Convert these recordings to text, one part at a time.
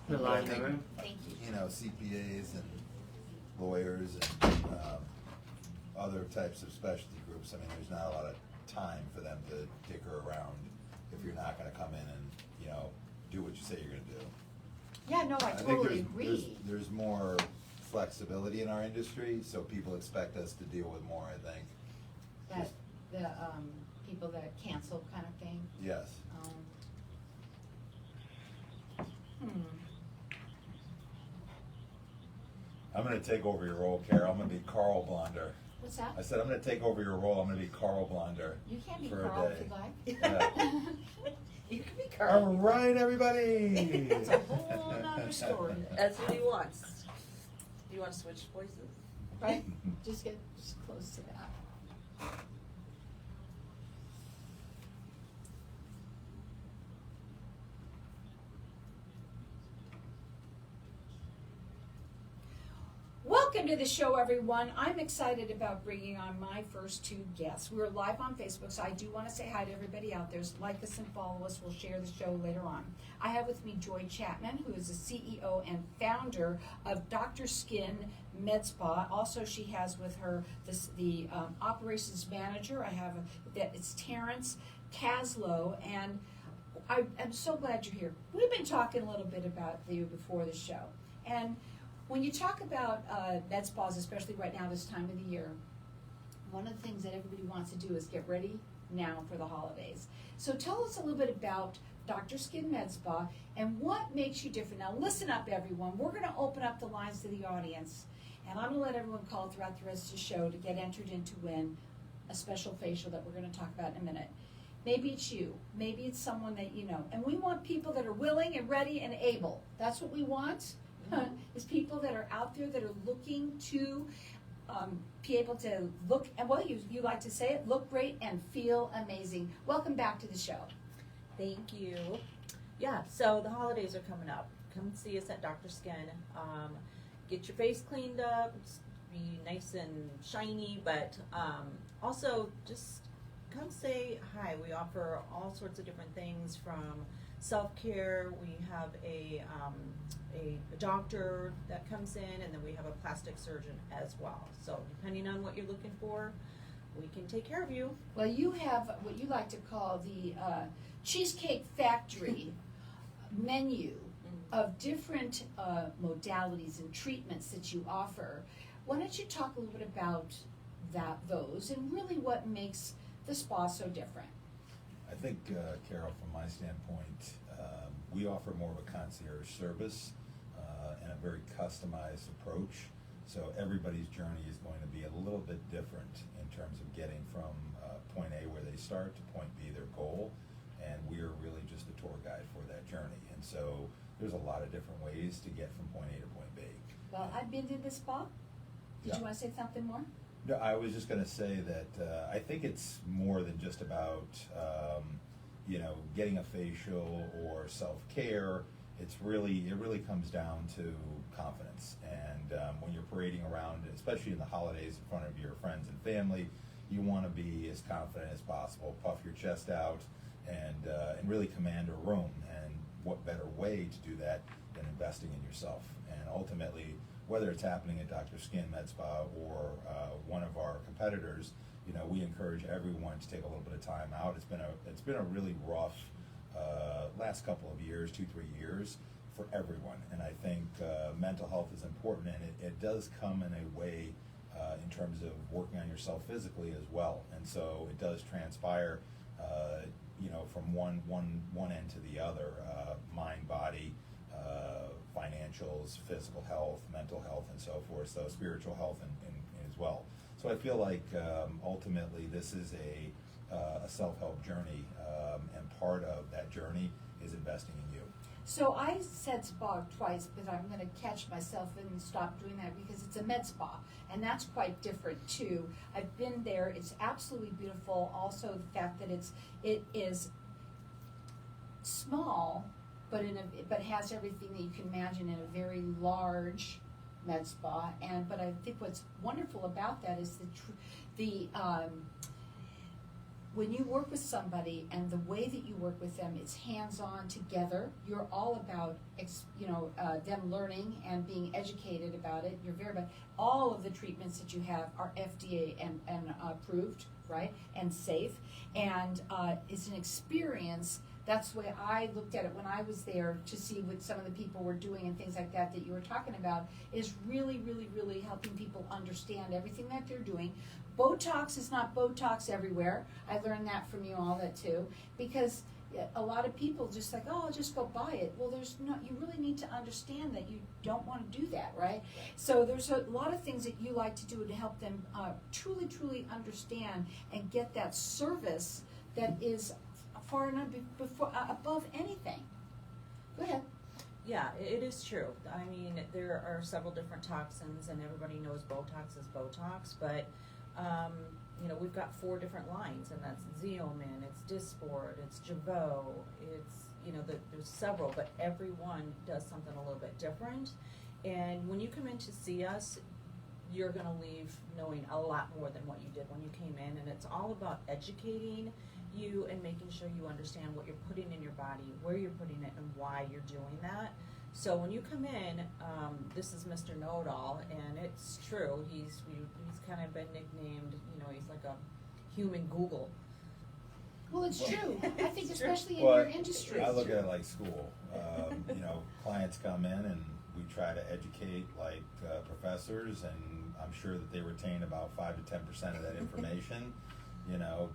The line in the think, room. Thank you. you know, CPAs and lawyers and other types of specialty groups, I mean, there's not a lot of time for them to dicker around if you're not gonna come in and, you know, do what you say you're gonna do. Yeah, no, I think totally agree. there's more flexibility in our industry, so people expect us to deal with more, I think. That, the, people that cancel kind of thing. Yes. I'm gonna take over your role, Carol. I'm gonna be Carl Blonder. What's that? I said, I'm gonna take over your role. I'm gonna be Carl Blonder. You can be for a Carl day. if you'd like. Yeah. You can be Carl. All right, everybody. That's a whole nother story. That's what he wants. Do you want to switch voices? Right? Just get just close to that. Welcome to the show, everyone. I'm excited about bringing on my first two guests. We're live on Facebook, so I do want to say hi to everybody out there. Like us and follow us. We'll share the show later on. I have with me Joy Chapman, who is the CEO and founder of DrSkin Med Spa. Also, she has with her the operations manager. I have it's Terrence Caslow, and I'm so glad you're here. We've been talking a little bit about you before the show, and when you talk about med spas, especially right now this time of the year, one of the things that everybody wants to do is get ready now for the holidays. So tell us a little bit about DrSkin Med Spa and what makes you different. Now listen up, everyone. We're going to open up the lines to the audience, and I'm going to let everyone call throughout the rest of the show to get entered in to win a special facial that we're going to talk about in a minute. Maybe it's you. Maybe it's someone that you know. And we want people that are willing and ready and able. That's what we want. Is people that are out there that are looking to be able to look, and well, you like to say it, look great and feel amazing. Welcome back to the show. Thank you. Yeah, so the holidays are coming up. Come see us at DrSkin. Get your face cleaned up, be nice and shiny, but also just come say hi. We offer all sorts of different things from self-care. We have a doctor that comes in, and then we have a plastic surgeon as well. So depending on what you're looking for, we can take care of you. Well, you have what you like to call the Cheesecake Factory menu of different modalities and treatments that you offer. Why don't you talk a little bit about those and really what makes the spa so different? I think, Carol, from my standpoint, we offer more of a concierge service and a very customized approach. So everybody's journey is going to be a little bit different in terms of getting from point A where they start to point B, their goal. And we are really just a tour guide for that journey. And so there's a lot of different ways to get from point A to point B. Well, I've been to the spa. Did you want to say something more? No, I was just going to say that I think it's more than just about getting a facial or self-care. It really comes down to confidence. And when you're parading around, especially in the holidays, in front of your friends and family, you want to be as confident as possible. Puff your chest out and really command a room. And what better way to do that than investing in yourself? And ultimately, whether it's happening at DrSkin Med Spa or one of our competitors, we encourage everyone to take a little bit of time out. It's been a really rough last couple of years, 2-3 years for everyone, and I think mental health is important, and it does come in a way in terms of working on yourself physically as well, and so it does transpire, from one end to the other, mind, body, financials, physical health, mental health, and so forth, so spiritual health and as well. So I feel like ultimately this is a self-help journey, and part of that journey is investing in you. So I said spa twice, but I'm going to catch myself and stop doing that because it's a med spa, and that's quite different too. I've been there; it's absolutely beautiful. Also, the fact that it is small, but has everything that you can imagine in a very large med spa. But I think what's wonderful about that is the when you work with somebody and the way that you work with them, it's hands-on together. You're all about, them learning and being educated about it. You're very about all of the treatments that you have are FDA and approved, right, and safe. And it's an experience. That's the way I looked at it when I was there to see what some of the people were doing and things like that you were talking about, is really, really, really helping people understand everything that they're doing. Botox is not Botox everywhere. I learned that from you all that too, because a lot of people just like, oh, I'll just go buy it. Well, you really need to understand that you don't want to do that, right? So there's a lot of things that you like to do to help them truly, truly understand and get that service that is far enough above anything. Go ahead. Yeah, it is true. I mean, there are several different toxins, and everybody knows Botox is Botox, but we've got 4 different lines, and that's Xeomin, it's Dysport, it's Jeuveau, it's, there's several, but every one does something a little bit different. And when you come in to see us, you're going to leave knowing a lot more than what you did when you came in, and it's all about educating you and making sure you understand what you're putting in your body, where you're putting it, and why you're doing that. So when you come in, this is Mr. Know-It-All, and it's true. He's kind of been nicknamed, he's like a human Google. Well, it's true. I think especially in Well, your industry. I look at it like school. Clients come in and we try to educate like professors, and I'm sure that they retain about 5 to 10% of that information.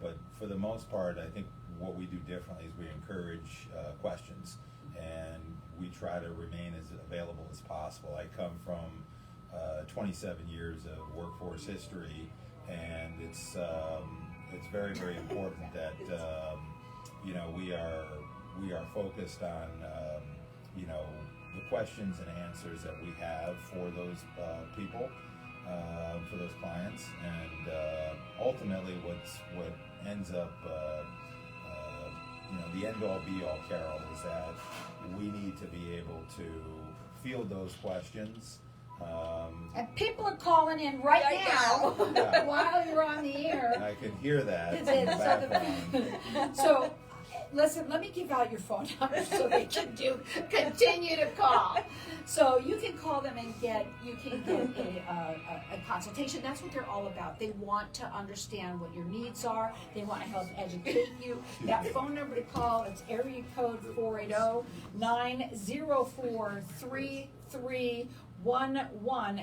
But for the most part, I think what we do differently is we encourage questions, and we try to remain as available as possible. I come from 27 years of workforce history, and it's very, very important that we are focused on the questions and answers that we have for those people, for those clients, and ultimately what ends up the end-all be-all, Carol, is that we need to be able to field those questions. And people are calling in right now Yeah. while you're on the air. I can hear that in the background. So, listen, let me give out your phone number so they can continue to call. So you can call them and get a consultation. That's what they're all about. They want to understand what your needs are. They want to help educate you. That phone number to call, it's area code 480-904-3311.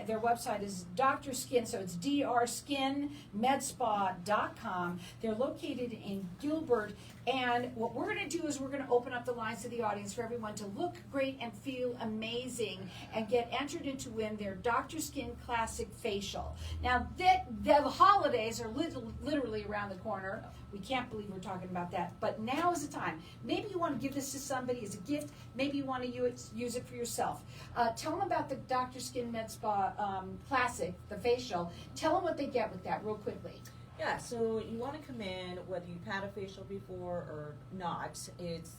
Their website is DrSkin, so it's DrSkinMedSpa.com. They're located in Gilbert, and what we're going to do is we're going to open up the lines to the audience for everyone to look great and feel amazing and get entered in to win their DrSkin Classic Facial. Now, the holidays are literally around the corner. We can't believe we're talking about that, but now is the time. Maybe you want to give this to somebody as a gift. Maybe you want to use it for yourself. Tell them about the DrSkin Med Spa Classic, the facial. Tell them what they get with that real quickly. Yeah, so you want to come in, whether you've had a facial before or not, it's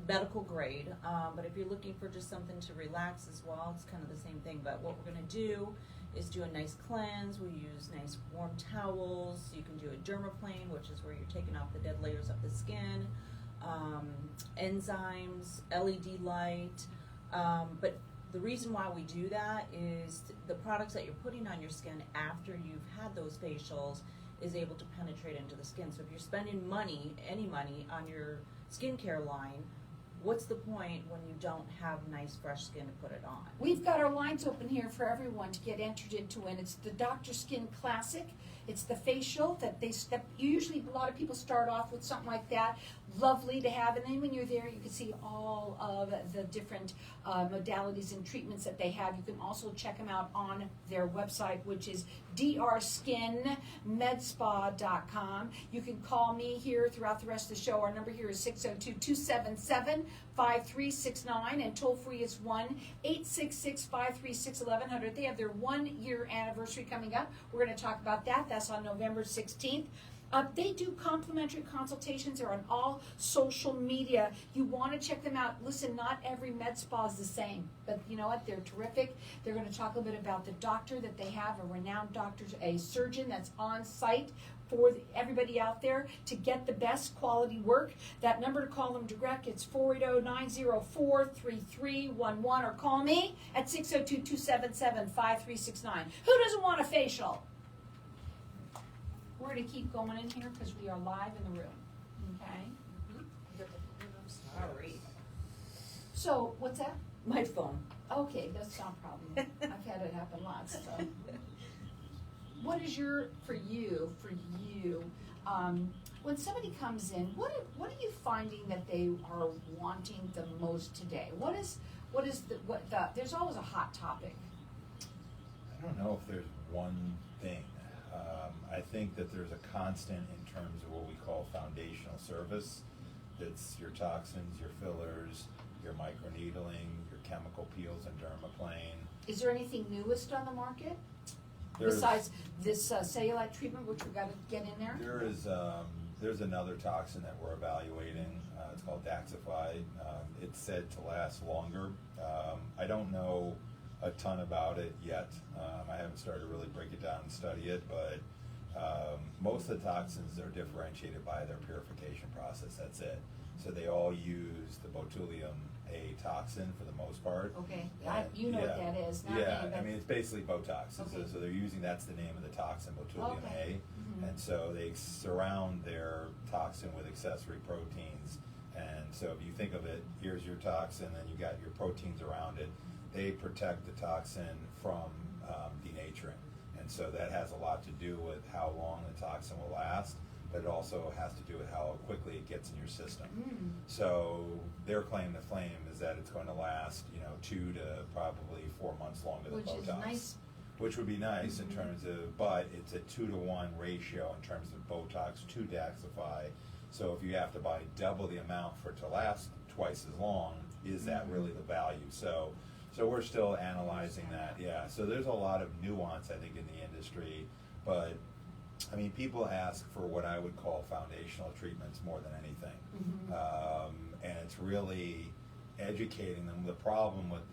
medical grade, but if you're looking for just something to relax as well, it's kind of the same thing. But what we're going to do is do a nice cleanse. We use nice warm towels. You can do a dermaplane, which is where you're taking off the dead layers of the skin, enzymes, LED light, but the reason why we do that is the products that you're putting on your skin after you've had those facials is able to penetrate into the skin. So if you're spending any money on your skincare line, what's the point when you don't have nice fresh skin to put it on? We've got our lines open here for everyone to get entered into, and it's the DrSkin Classic. It's the facial that usually a lot of people start off with something like that. Lovely to have, and then when you're there, you can see all of the different modalities and treatments that they have. You can also check them out on their website, which is DrSkinMedSpa.com. You can call me here throughout the rest of the show. Our number here is 602-277-5369, and toll free is 1-866-536-1100. They have their 1-year anniversary coming up. We're going to talk about that. That's on November 16th. They do complimentary consultations. They're on all social media. You want to check them out. Listen, not every med spa is the same, but you know what? They're terrific. They're going to talk a little bit about the doctor that they have, a renowned doctor, a surgeon that's on site for everybody out there to get the best quality work. That number to call them direct, it's 480-904-3311, or call me at 602-277-5369. Who doesn't want a facial? We're going to keep going in here because we are live in the room. Okay? Sorry. So, what's that? My phone. Okay, that's not a problem. I've had it happen lots. So. What is for you, when somebody comes in, what are you finding that they are wanting the most today? There's always a hot topic. I don't know if there's one thing. I think that there's a constant in terms of what we call foundational service. That's your toxins, your fillers, your microneedling, your chemical peels and dermaplane. Is there anything newest on the market? Besides this cellulite treatment, which we've got to get in there? There's another toxin that we're evaluating. It's called Daxify. It's said to last longer. I don't know a ton about it yet. I haven't started to really break it down and study it, but most of the toxins are differentiated by their purification process. That's it. So they all use the botulinum A toxin for the most part. Okay, you know what that is. Not Yeah, me, but I mean it's basically Botox. Okay. So they're using, that's the name of the toxin, botulinum Okay. A, Mhm. and so they surround their toxin with accessory proteins. And so if you think of it, here's your toxin, then you got your proteins around it. They protect the toxin from denaturing, and so that has a lot to do with how long the toxin will last. But it also has to do with how quickly it gets in your system. So their claim to fame is that it's going to last, 2 to probably 4 months longer than Which Botox. is nice. Which would be nice in terms of, but it's a 2-to-1 ratio in terms of Botox to Daxify. So if you have to buy double the amount for it to last twice as long, is that really the value? So we're still analyzing that. Yeah. So there's a lot of nuance, I think, in the industry, but I mean, people ask for what I would call foundational treatments more than anything. And it's really educating them. The problem with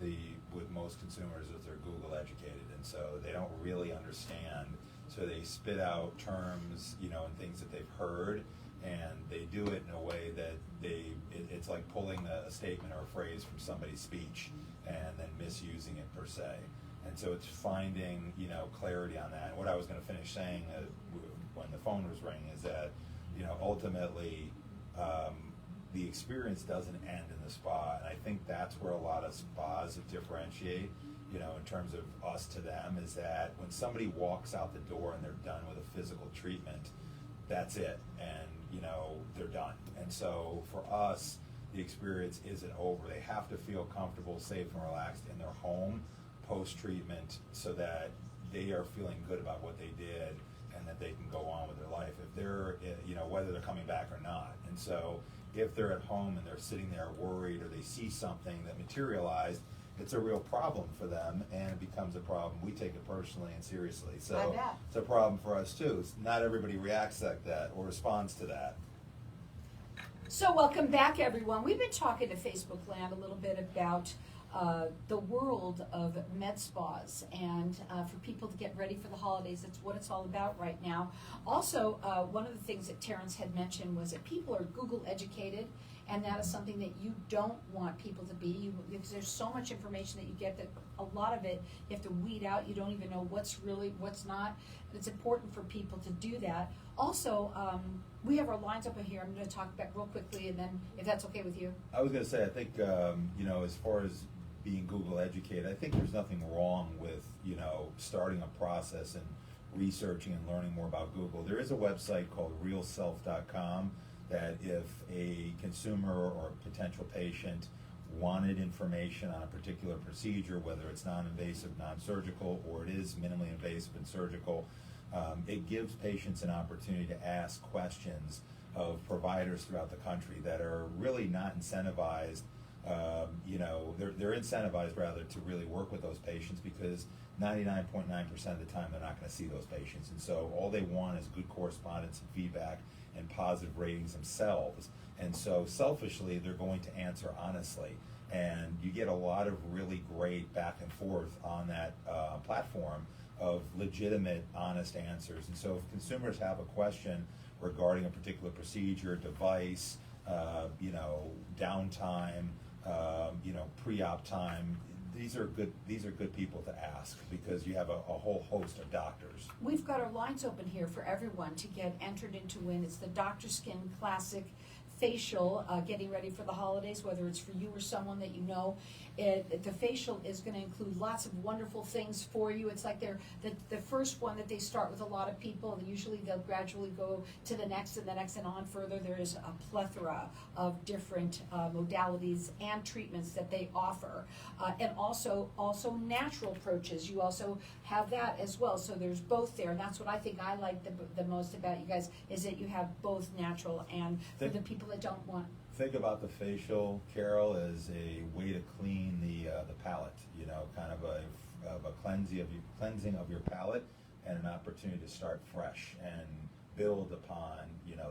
most consumers is they're Google educated, and so they don't really understand. So they spit out terms, and things that they've heard, and they do it in a way that it's like pulling a statement or a phrase from somebody's speech and then misusing it per se. And so it's finding, clarity on that. And what I was going to finish saying when the phone was ringing is that, ultimately, the experience doesn't end in the spa. And I think that's where a lot of spas differentiate, in terms of us to them, is that when somebody walks out the door and they're done with a physical treatment, that's it. And, they're done. And so for us, the experience isn't over. They have to feel comfortable, safe, and relaxed in their home post-treatment so that they are feeling good about what they did and that they can go on with their life if they're, whether they're coming back or not. And so if they're at home and they're sitting there worried or they see something that materialized, it's a real problem for them, and it becomes a problem. We take it personally and seriously. So I bet. it's a problem for us too. Not everybody reacts like that or responds to that. So welcome back, everyone. We've been talking to Facebook Land a little bit about the world of med spas, and for people to get ready for the holidays. That's what it's all about right now. Also, one of the things that Terrence had mentioned was that people are Google educated, and that is something that you don't want people to be, because there's so much information that you get that a lot of it you have to weed out. You don't even know what's not. It's important for people to do that. Also, we have our lines up in here. I'm going to talk about real quickly, and then if that's okay with you. I was going to say, I think, as far as being Google educated, I think there's nothing wrong with, starting a process and researching and learning more about Google. There is a website called realself.com that if a consumer or a potential patient wanted information on a particular procedure, whether it's non-invasive, non-surgical, or it is minimally invasive and surgical, it gives patients an opportunity to ask questions of providers throughout the country that are really not incentivized. They're incentivized rather to really work with those patients, because 99.9% of the time they're not going to see those patients, and so all they want is good correspondence and feedback and positive ratings themselves. And so selfishly, they're going to answer honestly, and you get a lot of really great back and forth on that platform of legitimate, honest answers. And so if consumers have a question regarding a particular procedure, device, downtime, pre-op time, these are good people to ask, because you have a whole host of doctors. We've got our lines open here for everyone to get entered into win. It's the DrSkin Classic Facial, getting ready for the holidays, whether it's for you or someone that you know. The facial is going to include lots of wonderful things for you. It's like the first one that they start with a lot of people, and usually they'll gradually go to the next and the next and on further. There is a plethora of different modalities and treatments that they offer, and also natural approaches. You also have that as well. So there's both there, and that's what I think I like the most about you guys, is that you have both natural and for the people that don't want. Think about the facial, Carol, as a way to clean the palate. Kind of a cleansing of your palate, and an opportunity to start fresh and build upon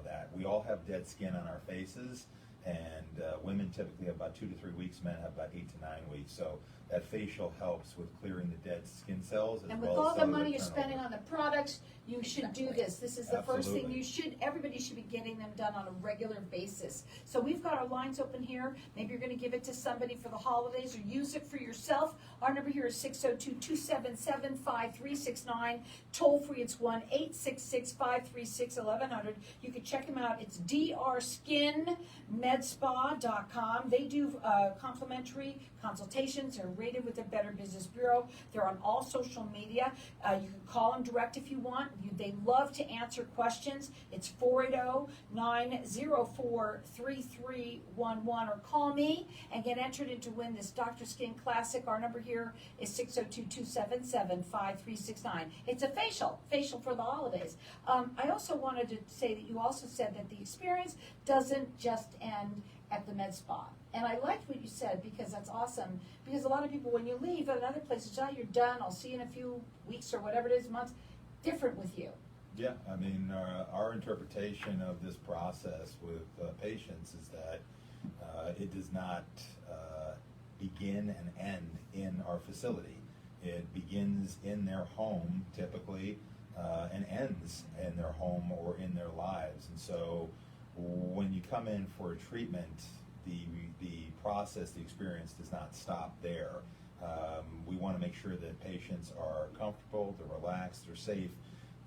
that. We all have dead skin on our faces, and women typically have about 2 to 3 weeks. Men have about 8 to 9 weeks. So that facial helps with clearing the dead skin cells. And with all the money you're spending on the products, you should do this. This is the first thing everybody should be getting them done on a regular basis. So we've got our lines open here. Maybe you're going to give it to somebody for the holidays or use it for yourself. Our number here is 602-277-5369. Toll free, it's 1-866-536-1100. You can check them out. It's DrSkinMedSpa.com. They do complimentary consultations. They're rated with the Better Business Bureau. They're on all social media. You can call them direct if you want. They love to answer questions. It's 480-904-3311, or call me and get entered into win this DrSkin Classic. Our number here is 602-277-5369. It's a facial for the holidays. I also wanted to say that you also said that the experience doesn't just end at the med spa. And I liked what you said, because that's awesome. Because a lot of people, when you leave at another place, it's, you're done, I'll see you in a few weeks or whatever it is, months. Different with you. Yeah, I mean, our interpretation of this process with patients is that it does not begin and end in our facility. It begins in their home, typically, and ends in their home or in their lives. And so when you come in for a treatment, the process, the experience does not stop there. We want to make sure that patients are comfortable, they're relaxed, they're safe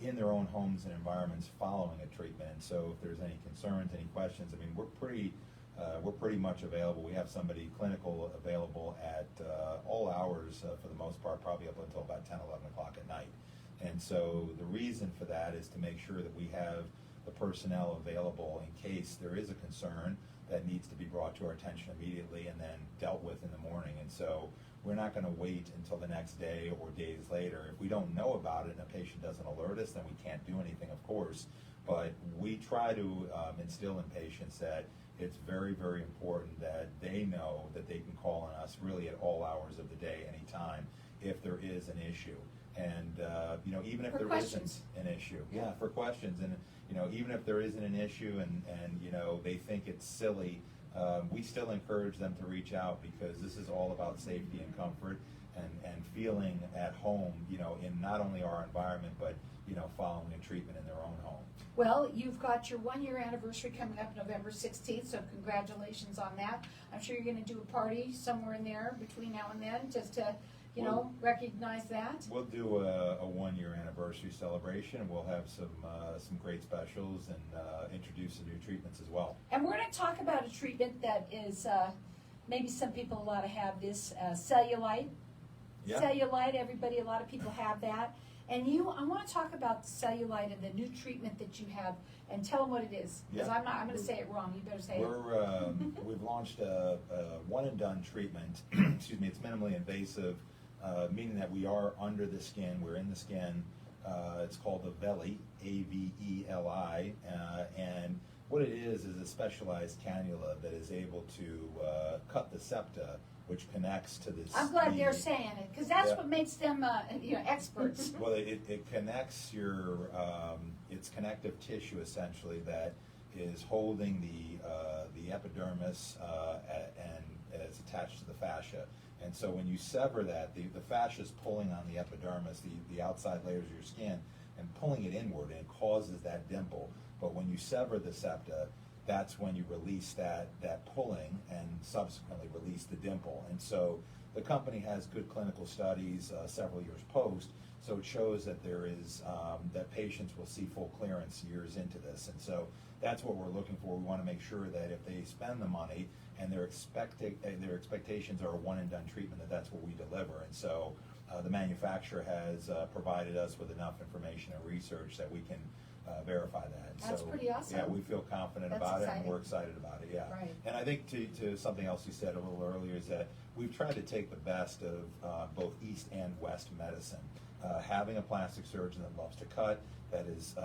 in their own homes and environments following a treatment. So if there's any concerns, any questions, I mean, we're pretty much available. We have somebody clinical available at all hours for the most part, probably up until about 10, 11 o'clock at night. And so the reason for that is to make sure that we have the personnel available in case there is a concern that needs to be brought to our attention immediately and then dealt with in the morning. And so we're not going to wait until the next day or days later. If we don't know about it and a patient doesn't alert us, then we can't do anything, of course. But we try to instill in patients that it's very, very important that they know that they can call on us really at all hours of the day, anytime, if there is an issue. And even if For there questions. isn't an issue, for questions, and even if there isn't an issue and they think it's silly, we still encourage them to reach out, because this is all about safety and comfort and feeling at home, in not only our environment, but following a treatment in their own home. Well, you've got your 1-year anniversary coming up November 16th, so congratulations on that. I'm sure you're going to do a party somewhere in there between now and then, just to recognize that. We'll do a 1-year anniversary celebration, and we'll have some great specials and introduce some new treatments as well. And we're going to talk about a treatment that is, maybe some people ought to have this, cellulite. Yeah. Cellulite, a lot of people have that. And I want to talk about the cellulite and the new treatment that you have, and tell them what it is. Because Yeah. I'm going to say it wrong. You better say it. We've launched a one-and-done treatment. Excuse me. It's minimally invasive, meaning that we are under the skin. We're in the skin. It's called the Veli, A-V-E-L-I, and what it is a specialized cannula that is able to cut the septa, which connects to this. I'm glad they're saying it, because that's what makes them, experts. Well, it connects it's connective tissue essentially that is holding the epidermis and it's attached to the fascia. And so when you sever that, the fascia is pulling on the epidermis, the outside layers of your skin, and pulling it inward, and it causes that dimple. But when you sever the septa, that's when you release that pulling and subsequently release the dimple. And so the company has good clinical studies several years post, so it shows that there is that patients will see full clearance years into this. And so that's what we're looking for. We want to make sure that if they spend the money and their expectations are a one and done treatment, that's what we deliver. And so the manufacturer has provided us with enough information and research that we can verify that. That's so, pretty awesome. Yeah, we feel confident That's about it, exciting. and we're excited about it. Yeah. Right. And I think to something else you said a little earlier is that we've tried to take the best of both East and West medicine. Having a plastic surgeon that loves to cut, that is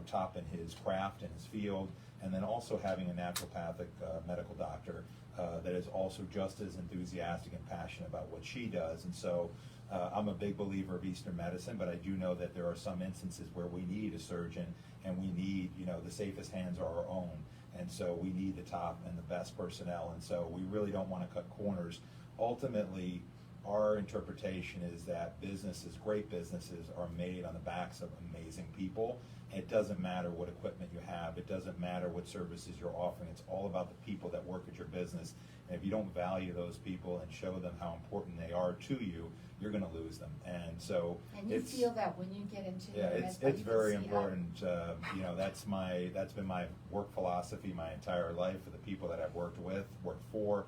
top in his craft and his field, and then also having a naturopathic medical doctor that is also just as enthusiastic and passionate about what she does. And so I'm a big believer of Eastern medicine, but I do know that there are some instances where we need a surgeon, and we need, the safest hands are our own. And so we need the top and the best personnel, and so we really don't want to cut corners. Ultimately, our interpretation is that great businesses, are made on the backs of amazing people. It doesn't matter what equipment you have. It doesn't matter what services you're offering. It's all about the people that work at your business. And if you don't value those people and show them how important they are to you, you're going to lose them. And so And you feel that when you get into it's very important. That's been my work philosophy my entire life for the people that I've worked for,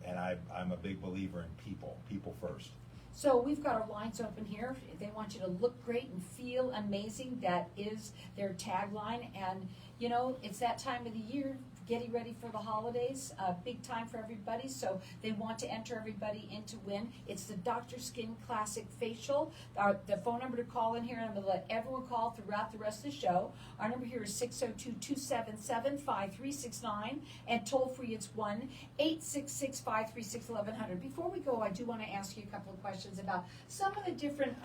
and I'm a big believer in people first. So we've got our lines open here. They want you to look great and feel amazing. That is their tagline. And, it's that time of the year, getting ready for the holidays, big time for everybody. So they want to enter everybody in to win. It's the DrSkin Classic Facial. The phone number to call in here, and I'm going to let everyone call throughout the rest of the show. Our number here is 602-277-5369, and toll free it's 1-866-536-1100. Before we go, I do want to ask you a couple of questions about some of the different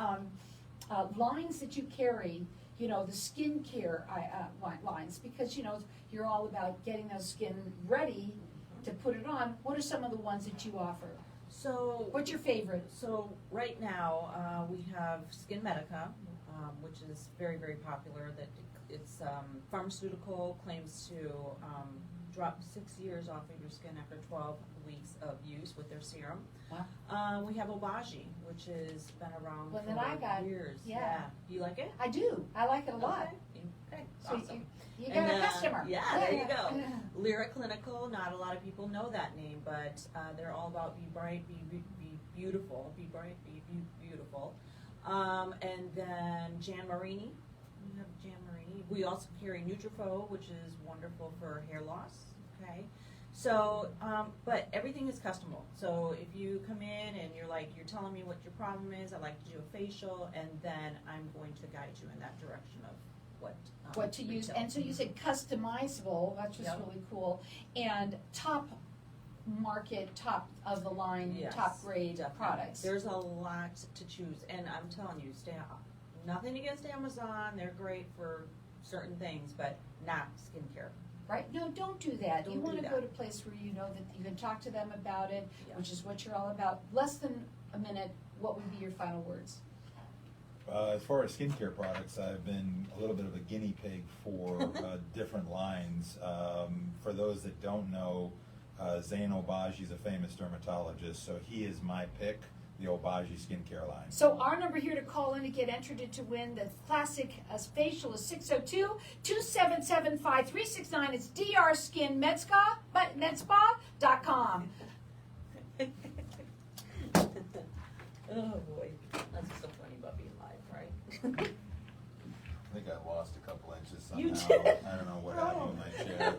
lines that you carry. The skincare lines, because you're all about getting those skin ready to put it on. What are some of the ones that you offer? So What's your favorite? So right now we have Skin Medica, which is very, very popular. That it's pharmaceutical, claims to drop 6 years off of your skin after 12 weeks of use with their serum. Wow. We have Obagi, which has been around One for that I got. years. Yeah. Do you like it? I do. I like it a lot. Okay. So Awesome. you got a customer. Yeah, there you go. Lyric Clinical, not a lot of people know that name, but they're all about be bright, be beautiful, be bright, be beautiful. And then Jan Marini, we have Jan Marini. We also carry Nutrafo, which is wonderful for hair loss, okay? So, but everything is customable. So if you come in and you're telling me what your problem is, I'd like to do a facial, and then I'm going to guide you in that direction of what to use. retail. And so you said customizable. That's just really cool. And top of the line, Yes, top grade definitely. products. There's a lot to choose, and I'm telling you, nothing against Amazon. They're great for certain things, but not skincare. Right? No, don't do that. Don't You want do to that. go to a place where you know that you can talk to them about it, Yeah. which is what you're all about. Less than a minute, what would be your final words? As far as skincare products, I've been a little bit of a guinea pig for different lines. For those that don't know, Zain Obagi is a famous dermatologist, so he is my pick, the Obagi skincare line. So our number here to call in to get entered to win the classic facial is 602-277-5369. It's DrSkin Med Spa, medspa.com. Oh boy, that's so funny about being live, right? I think I lost a couple inches somehow. You did. I don't know what happened with my chair.